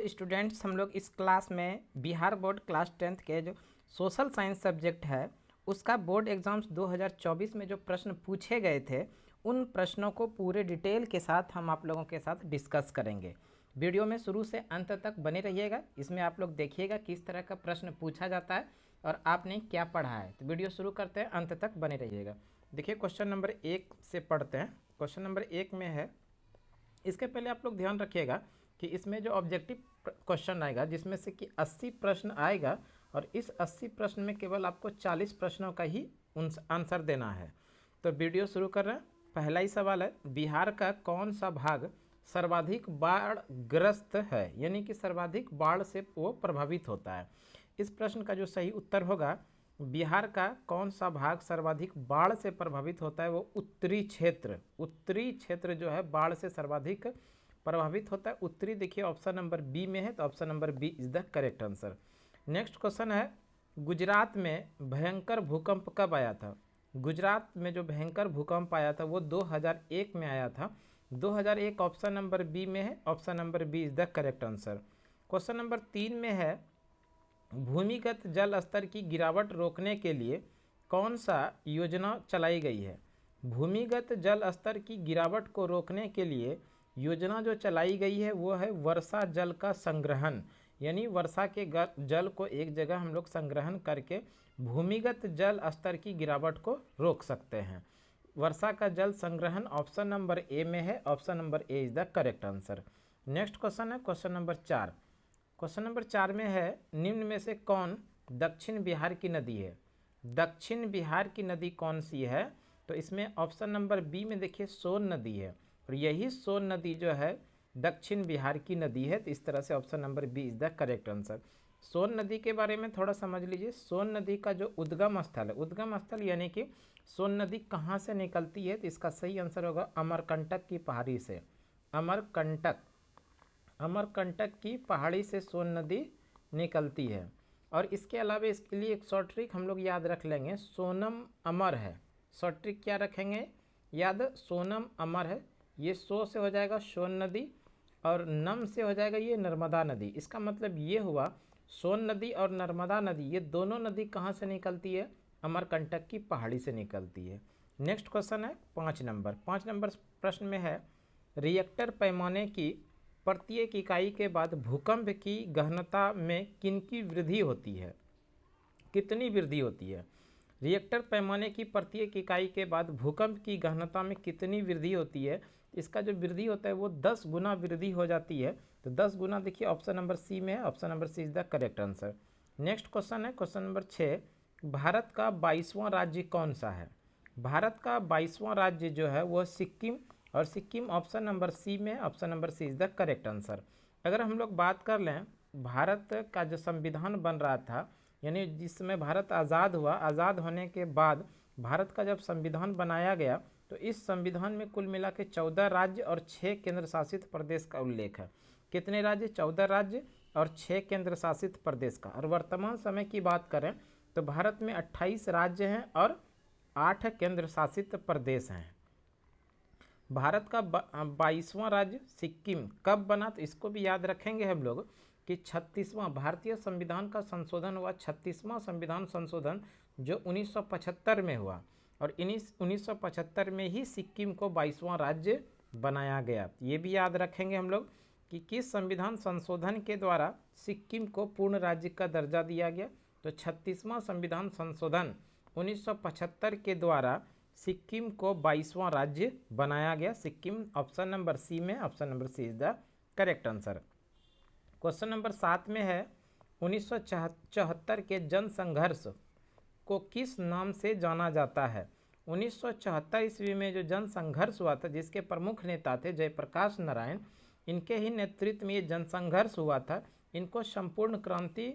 Students, हम लोग इस क्लास में बिहार बोर्ड क्लास 10th के जो सोशल साइंस सब्जेक्ट है उसका बोर्ड एग्ज़ाम्स 2024 में जो प्रश्न पूछे गए थे उन प्रश्नों को पूरे डिटेल के साथ हम आप लोगों के साथ डिस्कस करेंगे। वीडियो में शुरू से अंत तक बने रहिएगा। इसमें आप लोग देखिएगा किस तरह का प्रश्न पूछा जाता है और आपने क्या पढ़ा है। तो वीडियो शुरू करते हैं, अंत तक बने रहिएगा। देखिए क्वेश्चन नंबर 1 से पढ़ते हैं। क्वेश्चन नंबर 1 में है, इसके पहले आप लोग ध्यान रखिएगा कि इसमें जो ऑब्जेक्टिव क्वेश्चन आएगा जिसमें से कि 80 प्रश्न आएगा और इस 80 प्रश्न में केवल आपको 40 प्रश्नों का ही आंसर देना है। तो वीडियो शुरू कर रहे हैं। पहला ही सवाल है, बिहार का कौन सा भाग सर्वाधिक बाढ़ ग्रस्त है, यानी कि सर्वाधिक बाढ़ से वो प्रभावित होता है। इस प्रश्न का जो सही उत्तर होगा, बिहार का कौन सा भाग सर्वाधिक बाढ़ से प्रभावित होता है, वो उत्तरी क्षेत्र जो है बाढ़ से सर्वाधिक प्रभावित होता है। उत्तरी देखिए ऑप्शन नंबर बी में है, तो option number B is the correct answer. Next question है, गुजरात में भयंकर भूकंप कब आया था? गुजरात में जो भयंकर भूकंप आया था वो 2001 में आया था। 2001 ऑप्शन नंबर बी में है, option number B is the correct answer. Question number 3 में है, भूमिगत जल स्तर की गिरावट रोकने के लिए कौन सा योजना चलाई गई है? भूमिगत जल स्तर की गिरावट को रोकने के लिए योजना जो चलाई गई है वो है वर्षा जल का संग्रहण, यानी वर्षा के जल को एक जगह हम लोग संग्रहण करके भूमिगत जल स्तर की गिरावट को रोक सकते हैं। वर्षा का जल संग्रहण ऑप्शन नंबर ए में है, option number A is the correct answer. Next question है क्वेश्चन नंबर 4। क्वेश्चन नंबर 4 में है, निम्न में से कौन दक्षिण बिहार की नदी है? दक्षिण बिहार की नदी कौन सी है? तो इसमें ऑप्शन नंबर बी में देखिए सोन नदी है, और यही सोन नदी जो है दक्षिण बिहार की नदी है। तो इस तरह से option number B is the correct answer. Son नदी के बारे में थोड़ा समझ लीजिए। सोन नदी का जो उद्गम स्थल है, उद्गम स्थल यानी कि सोन नदी कहाँ से निकलती है, तो इसका सही आंसर होगा अमरकंटक की पहाड़ी से। अमरकंटक की पहाड़ी से सोन नदी निकलती है। और इसके अलावा इसके लिए एक शॉर्ट ट्रिक हम लोग याद रख लेंगे, सोनम अमर है। शॉर्ट ट्रिक क्या रखेंगे याद? सोनम अमर है। ये सो से हो जाएगा सोन नदी और नम से हो जाएगा ये नर्मदा नदी। इसका मतलब ये हुआ सोन नदी और नर्मदा नदी ये दोनों नदी कहाँ से निकलती है? अमरकंटक की पहाड़ी से निकलती है। नेक्स्ट क्वेश्चन है 5 नंबर। 5 नंबर प्रश्न में है, रिएक्टर पैमाने की प्रत्येक इकाई के बाद भूकंप की गहनता में किनकी वृद्धि होती है? कितनी वृद्धि होती है? रिएक्टर पैमाने की प्रत्येक इकाई के बाद भूकंप की गहनता में कितनी वृद्धि होती है? इसका जो वृद्धि होता है वो 10 गुना वृद्धि हो जाती है। तो 10 गुना देखिए ऑप्शन नंबर सी में है, option number C is the correct answer. Next question है क्वेश्चन नंबर 6, भारत का 22वां राज्य कौन सा है? भारत का 22वां राज्य जो है वह सिक्किम, और सिक्किम ऑप्शन नंबर सी में, option number C is the correct answer. अगर हम लोग बात कर लें भारत का जो संविधान बन रहा था, यानी जिस समय भारत आज़ाद हुआ, आज़ाद होने के बाद भारत का जब संविधान बनाया गया तो इस संविधान में कुल मिला के 14 राज्य और 6 केंद्र शासित प्रदेश का उल्लेख है। कितने राज्य? 14 राज्य और 6 केंद्र शासित प्रदेश का। और वर्तमान समय की बात करें तो भारत में 28 राज्य हैं और 8 केंद्र शासित प्रदेश हैं। भारत का 22वां राज्य सिक्किम कब बना? तो इसको भी याद रखेंगे हम लोग कि 36वां भारतीय संविधान का संशोधन हुआ, 36वां संविधान संशोधन जो 1975 में हुआ, और 1975 में ही सिक्किम को 22वां राज्य बनाया गया। ये भी याद रखेंगे हम लोग कि किस संविधान संशोधन के द्वारा सिक्किम को पूर्ण राज्य का दर्जा दिया गया। तो 36वां संविधान संशोधन 1975 के द्वारा सिक्किम को 22वां राज्य बनाया गया। सिक्किम ऑप्शन नंबर सी में, option number C is the correct answer. Question number 7 में है, 1974 के जनसंघर्ष को किस नाम से जाना जाता है? 1974 ईस्वी में जो जनसंघर्ष हुआ था जिसके प्रमुख नेता थे जयप्रकाश नारायण, इनके ही नेतृत्व में ये जनसंघर्ष हुआ था। इनको संपूर्ण क्रांति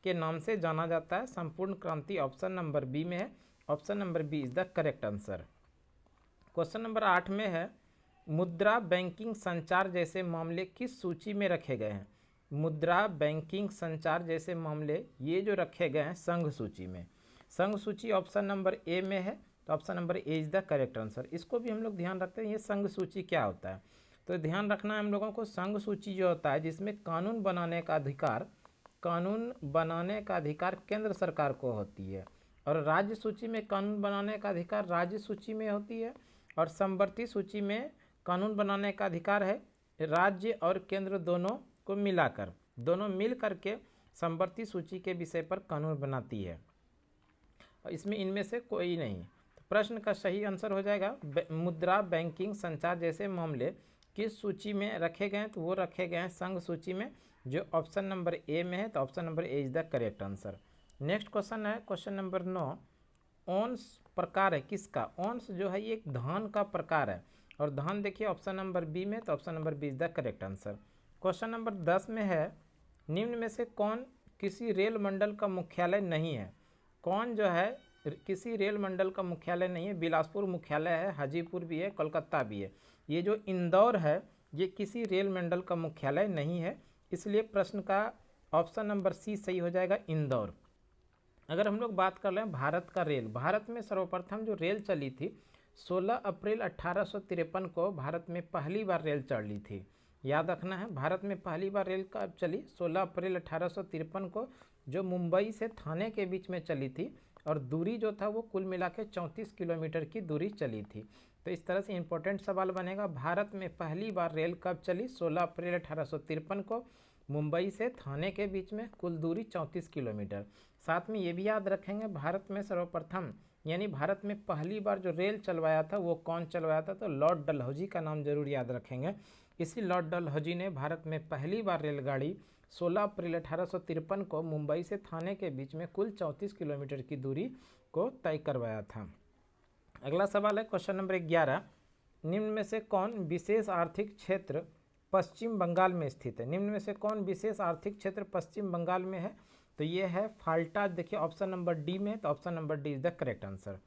के नाम से जाना जाता है। संपूर्ण क्रांति ऑप्शन नंबर बी में है, option number B is the correct answer. Question number 8 में है, मुद्रा बैंकिंग संचार जैसे मामले किस सूची में रखे गए हैं? मुद्रा बैंकिंग संचार जैसे मामले ये जो रखे गए हैं संघ सूची में। संघ सूची ऑप्शन नंबर ए में है, तो option number A is the correct answer. इसको भी हम लोग ध्यान रखते हैं, ये संघ सूची क्या होता है? तो ध्यान रखना है हम लोगों को, संघ सूची जो होता है जिसमें कानून बनाने का अधिकार केंद्र सरकार को होती है, और राज्य सूची में कानून बनाने का अधिकार राज्य सूची में होती है, और समवर्ती सूची में कानून बनाने का अधिकार है राज्य और केंद्र दोनों को मिलाकर, दोनों मिल करके समवर्ती सूची के विषय पर कानून बनाती है, और इसमें इनमें से कोई नहीं। तो प्रश्न का सही आंसर हो जाएगा मुद्रा, बैंकिंग, संचार जैसे मामले किस सूची में रखे गए हैं, तो वो रखे गए हैं संघ सूची में, जो ऑप्शन नंबर ए में है। तो option number A is the correct answer. Next question है क्वेश्चन नंबर 9, ओंस प्रकार है किसका? ओंस जो है ये एक धान का प्रकार है, और धान देखिए ऑप्शन नंबर बी में, तो option number B is the correct answer. Question number 10 में है, निम्न में से कौन किसी रेल मंडल का मुख्यालय नहीं है? कौन जो है किसी रेल मंडल का मुख्यालय नहीं है? बिलासपुर मुख्यालय है, हाजीपुर भी है, कोलकाता भी है। ये जो इंदौर है ये किसी रेल मंडल का मुख्यालय नहीं है, इसलिए प्रश्न का ऑप्शन नंबर सी सही हो जाएगा, इंदौर। अगर हम लोग बात कर लें भारत का रेल, भारत में सर्वप्रथम जो रेल चली थी 16 अप्रैल 1853 को भारत में पहली बार रेल चली थी। याद रखना है, भारत में पहली बार रेल कब चली? 16 अप्रैल 1853 को, जो मुंबई से थाने के बीच में चली थी, और दूरी जो था वो कुल मिला के 34 किलोमीटर की दूरी चली थी। तो इस तरह से इंपॉर्टेंट सवाल बनेगा, भारत में पहली बार रेल कब चली? 16 अप्रैल 1853 को, मुंबई से थाने के बीच में, कुल दूरी 34 किलोमीटर। साथ में ये भी याद रखेंगे, भारत में सर्वप्रथम यानी भारत में पहली बार जो रेल चलवाया था वो कौन चलवाया था? तो लॉर्ड डलहौजी का नाम जरूर याद रखेंगे। इसी लॉर्ड डलहौजी ने भारत में पहली बार रेलगाड़ी 16 अप्रैल 1853 को मुंबई से थाने के बीच में कुल 34 किलोमीटर की दूरी को तय करवाया था। अगला सवाल है क्वेश्चन नंबर 11, निम्न में से कौन विशेष आर्थिक क्षेत्र पश्चिम बंगाल में स्थित है? निम्न में से कौन विशेष आर्थिक क्षेत्र पश्चिम बंगाल में है? तो ये है फाल्टा, देखिए ऑप्शन नंबर डी में, तो option number D is the correct answer.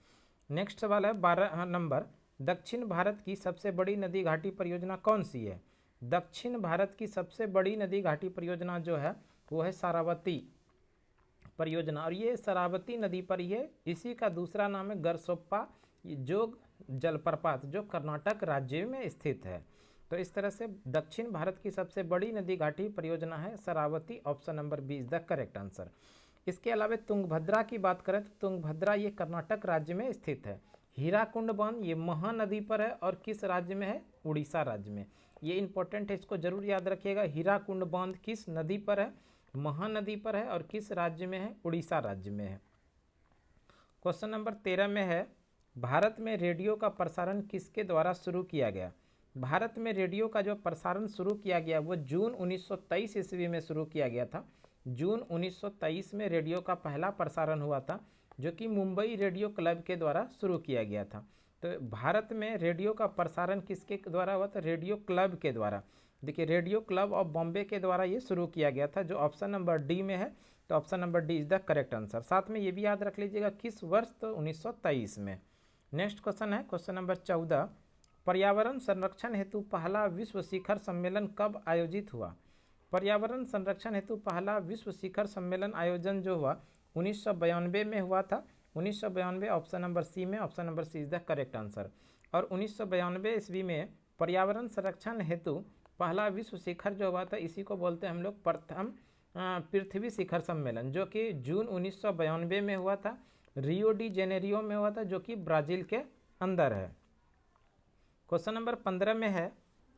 Next सवाल है 12 नंबर, दक्षिण भारत की सबसे बड़ी नदी घाटी परियोजना कौन सी है? दक्षिण भारत की सबसे बड़ी नदी घाटी परियोजना जो है वो है शरावती परियोजना, और ये शरावती नदी पर ये इसी का दूसरा नाम है गरसोप्पा जोग जलप्रपात, जो कर्नाटक राज्य में स्थित है। तो इस तरह से दक्षिण भारत की सबसे बड़ी नदी घाटी परियोजना है Sharavathi, option number B is the correct answer. इसके अलावा तुंगभद्रा की बात करें तो तुंगभद्रा ये कर्नाटक राज्य में स्थित है। हीराकुंड बांध ये महानदी पर है, और किस राज्य में है? उड़ीसा राज्य में। ये इंपॉर्टेंट है, इसको जरूर याद रखिएगा। हीराकुंड बांध किस नदी पर है? महानदी पर है, और किस राज्य में है? उड़ीसा राज्य में है। क्वेश्चन नंबर 13 में है, भारत में रेडियो का प्रसारण किसके द्वारा शुरू किया गया? भारत में रेडियो का जो प्रसारण शुरू किया गया वो जून 1923 ईस्वी में शुरू किया गया था। जून 1923 में रेडियो का पहला प्रसारण हुआ था, जो कि मुंबई रेडियो क्लब के द्वारा शुरू किया गया था। तो भारत में रेडियो का प्रसारण किसके द्वारा हुआ था? रेडियो क्लब के द्वारा। देखिए रेडियो क्लब ऑफ बॉम्बे के द्वारा ये शुरू किया गया था, जो ऑप्शन नंबर डी में है। तो option number D is the correct answer. साथ में ये भी याद रख लीजिएगा किस वर्ष? तो 1923 में। नेक्स्ट क्वेश्चन है क्वेश्चन नंबर 14, पर्यावरण संरक्षण हेतु पहला विश्व शिखर सम्मेलन कब आयोजित हुआ? पर्यावरण संरक्षण हेतु पहला विश्व शिखर सम्मेलन आयोजन जो हुआ 1992 में हुआ था। 1992 ऑप्शन नंबर सी में, option number C is the correct answer. और 1992 ईस्वी में पर्यावरण संरक्षण हेतु पहला विश्व शिखर जो हुआ था, इसी को बोलते हैं हम लोग प्रथम पृथ्वी शिखर सम्मेलन, जो कि जून 1992 में हुआ था, रियो डी जेनेरियो में हुआ था, जो कि ब्राज़ील के अंदर है। क्वेश्चन नंबर 15 में है,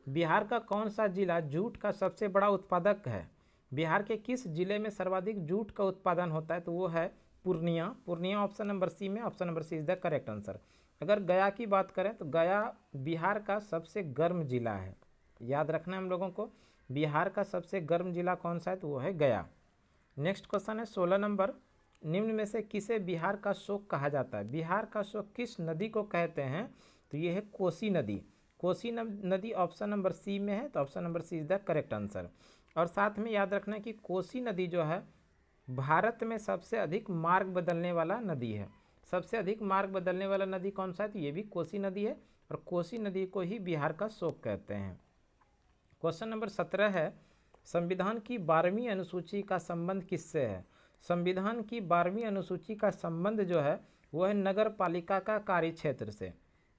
बिहार का कौन सा जिला जूट का सबसे बड़ा उत्पादक है? बिहार के किस जिले में सर्वाधिक जूट का उत्पादन होता है? तो वो है Purnia. Purnia option number C में, option number C is the correct answer. अगर गया की बात करें तो गया बिहार का सबसे गर्म जिला है। याद रखना है हम लोगों को, बिहार का सबसे गर्म जिला कौन सा है? तो वो है गया। नेक्स्ट क्वेश्चन है 16 नंबर, निम्न में से किसे बिहार का शोक कहा जाता है? बिहार का शोक किस नदी को कहते हैं? तो ये है कोसी नदी। कोसी नदी ऑप्शन नंबर सी में है, तो option number C is the correct answer. और साथ में याद रखना कि कोसी नदी जो है भारत में सबसे अधिक मार्ग बदलने वाला नदी है। सबसे अधिक मार्ग बदलने वाला नदी कौन सा है? तो ये भी कोसी नदी है, और कोसी नदी को ही बिहार का शोक कहते हैं। क्वेश्चन नंबर 17 है, संविधान की 12वीं अनुसूची का संबंध किससे है? संविधान की 12वीं अनुसूची का संबंध जो है वो है नगर पालिका का कार्य क्षेत्र से।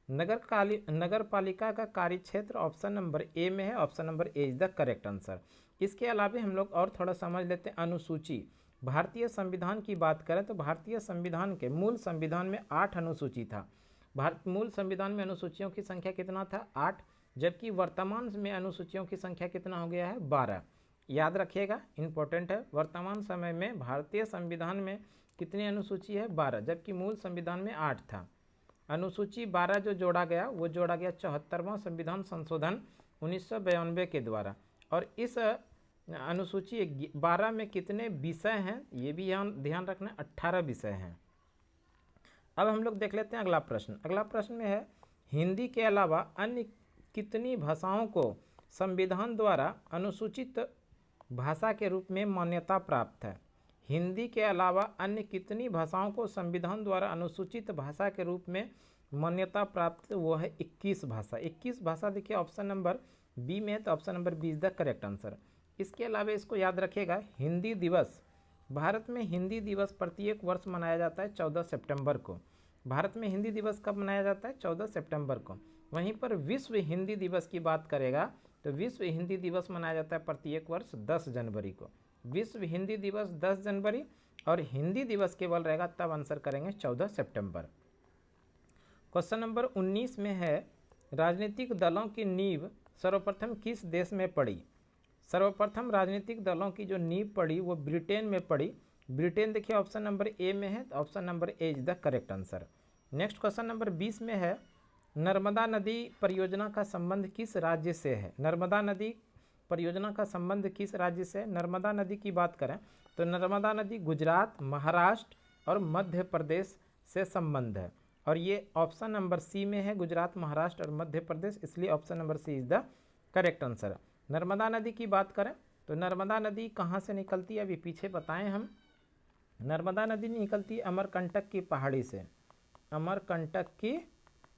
नगर पालिका का कार्य क्षेत्र ऑप्शन नंबर ए में है, option number A is the correct answer. इसके अलावा हम लोग और थोड़ा समझ लेते हैं अनुसूची। भारतीय संविधान की बात करें तो भारतीय संविधान के मूल संविधान में 8 अनुसूची था। भारत मूल संविधान में अनुसूचियों की संख्या कितना था? 8, जबकि वर्तमान में अनुसूचियों की संख्या कितना हो गया है? 12। याद रखिएगा, इंपॉर्टेंट है। वर्तमान समय में भारतीय संविधान में कितनी अनुसूची है? 12, जबकि मूल संविधान में 8 था। अनुसूची 12 जो जोड़ा गया वो जोड़ा गया 74वां संविधान संशोधन 1992 के द्वारा। और इस अनुसूची 12 में कितने विषय हैं ये भी ध्यान रखना, 18 विषय हैं। अब हम लोग देख लेते हैं अगला प्रश्न। अगला प्रश्न में है हिंदी के अलावा अन्य कितनी भाषाओं को संविधान द्वारा अनुसूचित भाषा के रूप में मान्यता प्राप्त है? हिंदी के अलावा अन्य कितनी भाषाओं को संविधान द्वारा अनुसूचित भाषा के रूप में मान्यता प्राप्त? वो है 21 भाषा। 21 भाषा देखिए ऑप्शन नंबर बी में है, तो option number B is the correct answer. इसके अलावा इसको याद रखिएगा, हिंदी दिवस, भारत में हिंदी दिवस प्रत्येक वर्ष मनाया जाता है 14 सितंबर को। भारत में हिंदी दिवस कब मनाया जाता है? 14 सितंबर को। वहीं पर विश्व हिंदी दिवस की बात करेगा तो विश्व हिंदी दिवस मनाया जाता है प्रत्येक वर्ष 10 जनवरी को। विश्व हिंदी दिवस 10 जनवरी और हिंदी दिवस केवल रहेगा तब आंसर करेंगे 14 सितंबर। क्वेश्चन नंबर 19 में है राजनीतिक दलों की नींव सर्वप्रथम किस देश में पड़ी? सर्वप्रथम राजनीतिक दलों की जो नींव पड़ी वो ब्रिटेन में पड़ी। ब्रिटेन देखिए ऑप्शन नंबर ए में है, तो option number A is the correct answer. Next question number 20 में है नर्मदा नदी परियोजना का संबंध किस राज्य से है? नर्मदा नदी परियोजना का संबंध किस राज्य से? नर्मदा नदी की बात करें तो नर्मदा नदी गुजरात, महाराष्ट्र और मध्य प्रदेश से संबंध है, और ये ऑप्शन नंबर सी में है, गुजरात, महाराष्ट्र और मध्य प्रदेश, इसलिए option number C is the correct answer. Narmada नदी की बात करें तो नर्मदा नदी कहाँ से निकलती है? अभी पीछे बताएं हम। नर्मदा नदी निकलती है अमरकंटक की पहाड़ी से, अमरकंटक की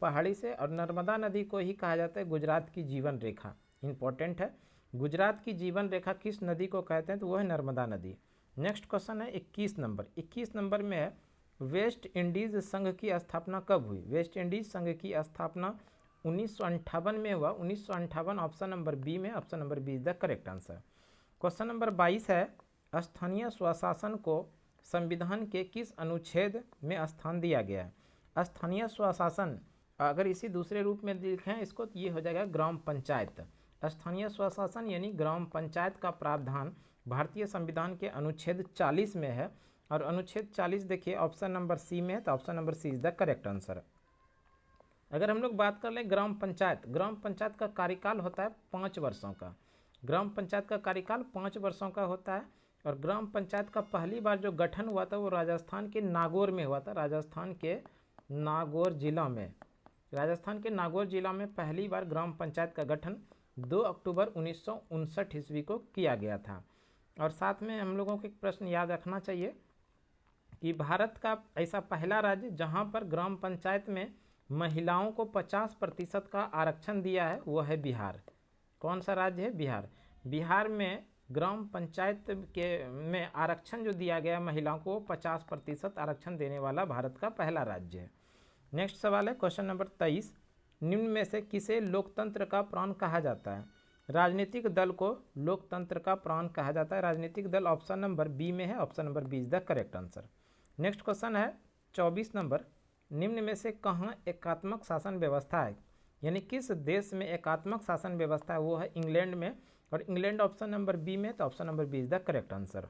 पहाड़ी से, और नर्मदा नदी को ही कहा जाता है गुजरात की जीवन रेखा। इंपॉर्टेंट है, गुजरात की जीवन रेखा किस नदी को कहते हैं? तो वो है नर्मदा नदी। नेक्स्ट क्वेश्चन है 21 नंबर। 21 नंबर में है वेस्ट इंडीज़ संघ की स्थापना कब हुई? वेस्ट इंडीज़ संघ की स्थापना 1958 में हुआ। 1958 ऑप्शन नंबर बी में, option number B is the correct answer. Question number 22 है स्थानीय स्वशासन को संविधान के किस अनुच्छेद में स्थान दिया गया है? स्थानीय स्वशासन अगर इसी दूसरे रूप में लिखें इसको तो ये हो जाएगा ग्राम पंचायत। स्थानीय स्वशासन यानी ग्राम पंचायत का प्रावधान भारतीय संविधान के अनुच्छेद 40 में है, और अनुच्छेद 40 देखिए ऑप्शन नंबर सी में है, तो option number C is the correct answer. अगर हम लोग बात कर लें ग्राम पंचायत का कार्यकाल होता है 5 वर्षों का। ग्राम पंचायत का कार्यकाल 5 वर्षों का होता है, और ग्राम पंचायत का पहली बार जो गठन हुआ था वो राजस्थान के नागौर में हुआ था। राजस्थान के नागौर जिला में पहली बार ग्राम पंचायत का गठन 2 अक्टूबर 1959 ईस्वी को किया गया था। और साथ में हम लोगों को एक प्रश्न याद रखना चाहिए कि भारत का ऐसा पहला राज्य जहां पर ग्राम पंचायत में महिलाओं को 50% का आरक्षण दिया है वो है बिहार। कौन सा राज्य है? बिहार। बिहार में ग्राम पंचायत में आरक्षण जो दिया गया महिलाओं को 50% आरक्षण देने वाला भारत का पहला राज्य है। नेक्स्ट सवाल है क्वेश्चन नंबर 23, निम्न में से किसे लोकतंत्र का प्राण कहा जाता है? राजनीतिक दल को लोकतंत्र का प्राण कहा जाता है। राजनीतिक दल ऑप्शन नंबर बी में है, option number B is the correct answer. Next question है 24 नंबर, निम्न में से कहाँ एकात्मक शासन व्यवस्था है? यानी किस देश में एकात्मक शासन व्यवस्था है? वो है इंग्लैंड में, और इंग्लैंड ऑप्शन नंबर बी में, तो option number B is the correct answer.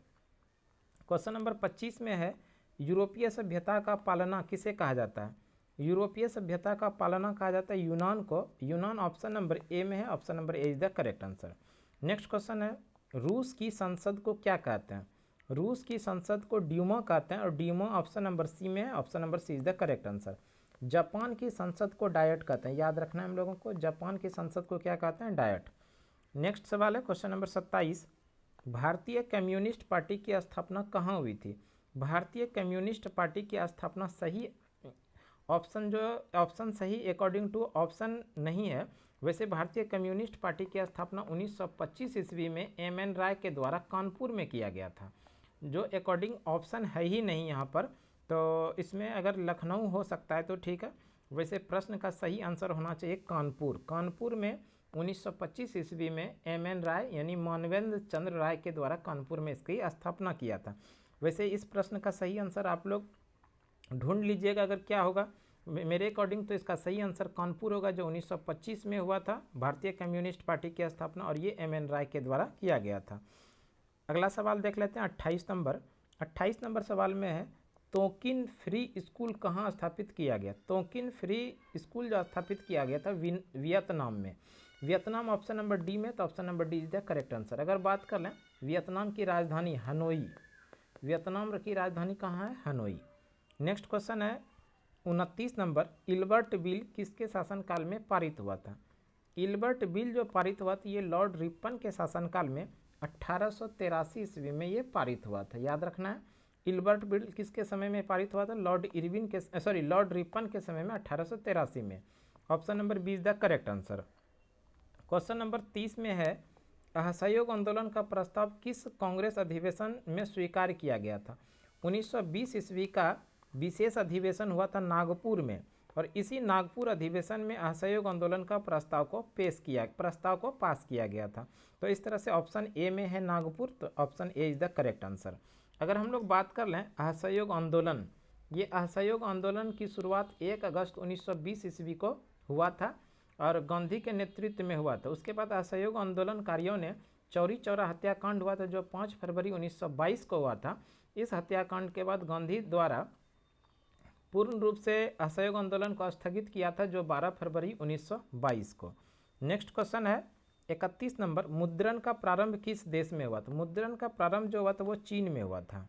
Question number 25 में है यूरोपीय सभ्यता का पालना किसे कहा जाता है? यूरोपीय सभ्यता का पालना कहा जाता है यूनान को। यूनान ऑप्शन नंबर ए में है, option number A is the correct answer. Next question है रूस की संसद को क्या कहते हैं? रूस की संसद को ड्यूमा कहते हैं, और ड्यूमा ऑप्शन नंबर सी में है, option number C is the correct answer. Japan की संसद को डायट कहते हैं, याद रखना है हम लोगों को, जापान की संसद को क्या कहते हैं? डायट। नेक्स्ट सवाल है क्वेश्चन नंबर 27, भारतीय कम्युनिस्ट पार्टी की स्थापना कहाँ हुई थी? भारतीय कम्युनिस्ट पार्टी की स्थापना सही ऑप्शन सही अकॉर्डिंग टू ऑप्शन नहीं है। वैसे भारतीय कम्युनिस्ट पार्टी की स्थापना 1925 ईस्वी में एम.एन. राय के द्वारा कानपुर में किया गया था, जो अकॉर्डिंग ऑप्शन है ही नहीं यहाँ पर, तो इसमें अगर लखनऊ हो सकता है तो ठीक है, वैसे प्रश्न का सही आंसर होना चाहिए कानपुर। कानपुर में 1925 ईस्वी में एम.एन. राय यानी मानवेंद्र चंद्र राय के द्वारा कानपुर में इसकी स्थापना किया था। वैसे इस प्रश्न का सही आंसर आप लोग ढूंढ लीजिएगा अगर क्या होगा। मेरे अकॉर्डिंग तो इसका सही आंसर कानपुर होगा, जो 1925 में हुआ था भारतीय कम्युनिस्ट पार्टी की स्थापना, और ये एम.एन. राय के द्वारा किया गया था। अगला सवाल देख लेते हैं 28 नंबर। 28 नंबर सवाल में है तोकिन फ्री स्कूल कहाँ स्थापित किया गया। तोकिन फ्री स्कूल जो स्थापित किया गया था वियतनाम में। वियतनाम ऑप्शन नंबर डी में, तो option number D is the correct answer. अगर बात कर लें वियतनाम की राजधानी हनोई, वियतनाम की राजधानी कहाँ है, हनोई। नेक्स्ट क्वेश्चन है 29 नंबर, इल्बर्ट बिल किसके शासनकाल में पारित हुआ था। इल्बर्ट बिल जो पारित हुआ था ये लॉर्ड रिपन के शासनकाल में 1883 ईस्वी में ये पारित हुआ था। याद रखना है इल्बर्ट बिल किसके समय में पारित हुआ था, लॉर्ड रिपन के समय में 1883 में। Option number B is the correct answer. Question number 30 में है असहयोग आंदोलन का प्रस्ताव किस कांग्रेस अधिवेशन में स्वीकार किया गया था। 1920 ईस्वी का विशेष अधिवेशन हुआ था नागपुर में, और इसी नागपुर अधिवेशन में असहयोग आंदोलन का प्रस्ताव को पास किया गया था। तो इस तरह से ऑप्शन ए में है नागपुर, तो option A is the correct answer. अगर हम लोग बात कर लें असहयोग आंदोलन, ये असहयोग आंदोलन की शुरुआत 1 अगस्त 1920 ईस्वी को हुआ था और गांधी के नेतृत्व में हुआ था। उसके बाद असहयोग आंदोलनकारियों ने चौरी चौरा हत्याकांड हुआ था जो 5 फरवरी 1922 को हुआ था। इस हत्याकांड के बाद गांधी द्वारा पूर्ण रूप से असहयोग आंदोलन को स्थगित किया था जो 12 फरवरी 1922 को। नेक्स्ट क्वेश्चन है 31 नंबर, मुद्रण का प्रारंभ किस देश में हुआ था। मुद्रण का प्रारंभ जो हुआ था वो चीन में हुआ था।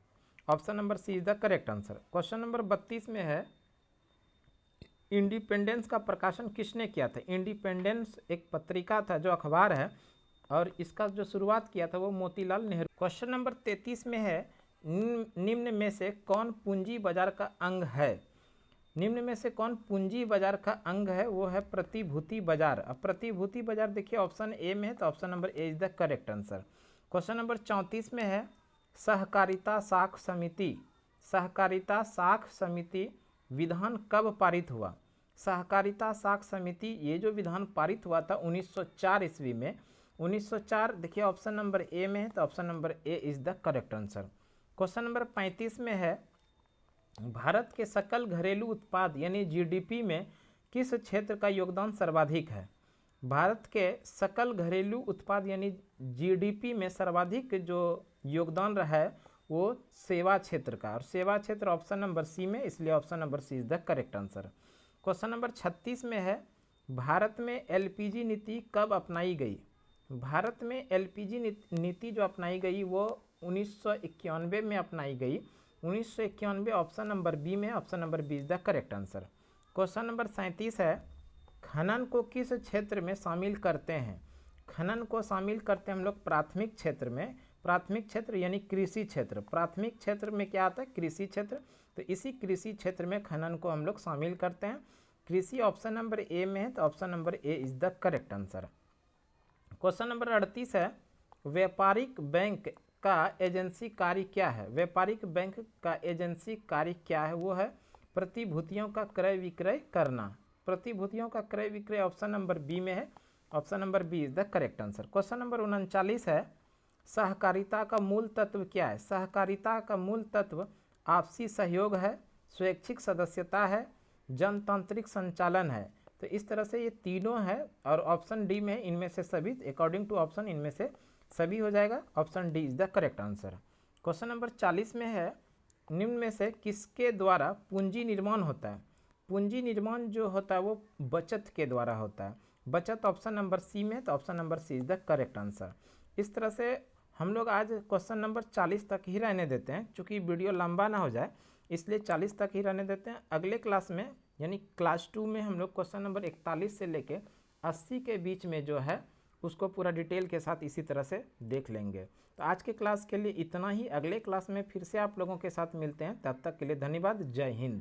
Option number C is the correct answer. Question number 32 में है इंडिपेंडेंस का प्रकाशन किसने किया था। इंडिपेंडेंस एक पत्रिका था जो अखबार है, और इसका जो शुरुआत किया था वो मोतीलाल नेहरू। क्वेश्चन नंबर 33 में है निम्न में से कौन पूंजी बाजार का अंग है। निम्न में से कौन पूंजी बाजार का अंग है, वो है प्रतिभूति बाजार। अब प्रतिभूति बाजार देखिए ऑप्शन ए में है, तो option number A is the correct answer. Question number 34 में है सहकारिता साख समिति। सहकारिता साख समिति विधान कब पारित हुआ। सहकारिता साख समिति ये जो विधान पारित हुआ था 1904 ईस्वी में। 1904 देखिए ऑप्शन नंबर ए में है, तो option number A is the correct answer. Question number 35 में है भारत के सकल घरेलू उत्पाद यानी जीडीपी में किस क्षेत्र का योगदान सर्वाधिक है। भारत के सकल घरेलू उत्पाद यानी जीडीपी में सर्वाधिक जो योगदान रहा है वो सेवा क्षेत्र का, और सेवा क्षेत्र ऑप्शन नंबर सी में, इसलिए option number C is the correct answer. Question number 36 में है भारत में एलपीजी नीति कब अपनाई गई। भारत में एलपीजी नीति जो अपनाई गई वो 1991 में अपनाई गई। 1991 ऑप्शन नंबर बी में, option number B is the correct answer. Question number 37 है खनन को किस क्षेत्र में शामिल करते हैं। खनन को शामिल करते हैं हम लोग प्राथमिक क्षेत्र में। प्राथमिक क्षेत्र यानी कृषि क्षेत्र। प्राथमिक क्षेत्र में क्या आता है, कृषि क्षेत्र। तो इसी कृषि क्षेत्र में खनन को हम लोग शामिल करते हैं। कृषि ऑप्शन नंबर ए में है, तो option number A is the correct answer. Question number 38 है व्यापारिक बैंक का एजेंसी कार्य क्या है। व्यापारिक बैंक का एजेंसी कार्य क्या है, वो है प्रतिभूतियों का क्रय विक्रय करना। प्रतिभूतियों का क्रय विक्रय ऑप्शन नंबर बी में है, option number B is the correct answer. Question number 39 है सहकारिता का मूल तत्व क्या है। सहकारिता का मूल तत्व आपसी सहयोग है, स्वैच्छिक सदस्यता है, जनतांत्रिक संचालन है। तो इस तरह से ये तीनों है, और ऑप्शन डी में इनमें से सभी, अकॉर्डिंग टू ऑप्शन इनमें से सभी हो जाएगा। Option D is the correct answer. Question number 40 में है निम्न में से किसके द्वारा पूंजी निर्माण होता है। पूंजी निर्माण जो होता है वो बचत के द्वारा होता है। बचत ऑप्शन नंबर सी में, तो option number C is the correct answer. इस तरह से हम लोग आज क्वेश्चन नंबर 40 तक ही रहने देते हैं, चूँकि वीडियो लंबा ना हो जाए इसलिए 40 तक ही रहने देते हैं। अगले क्लास में यानी क्लास 2 में हम लोग क्वेश्चन नंबर 41 से लेके 80 के बीच में जो है उसको पूरा डिटेल के साथ इसी तरह से देख लेंगे। तो आज के क्लास के लिए इतना ही। अगले क्लास में फिर से आप लोगों के साथ मिलते हैं, तब तक के लिए धन्यवाद। जय हिंद।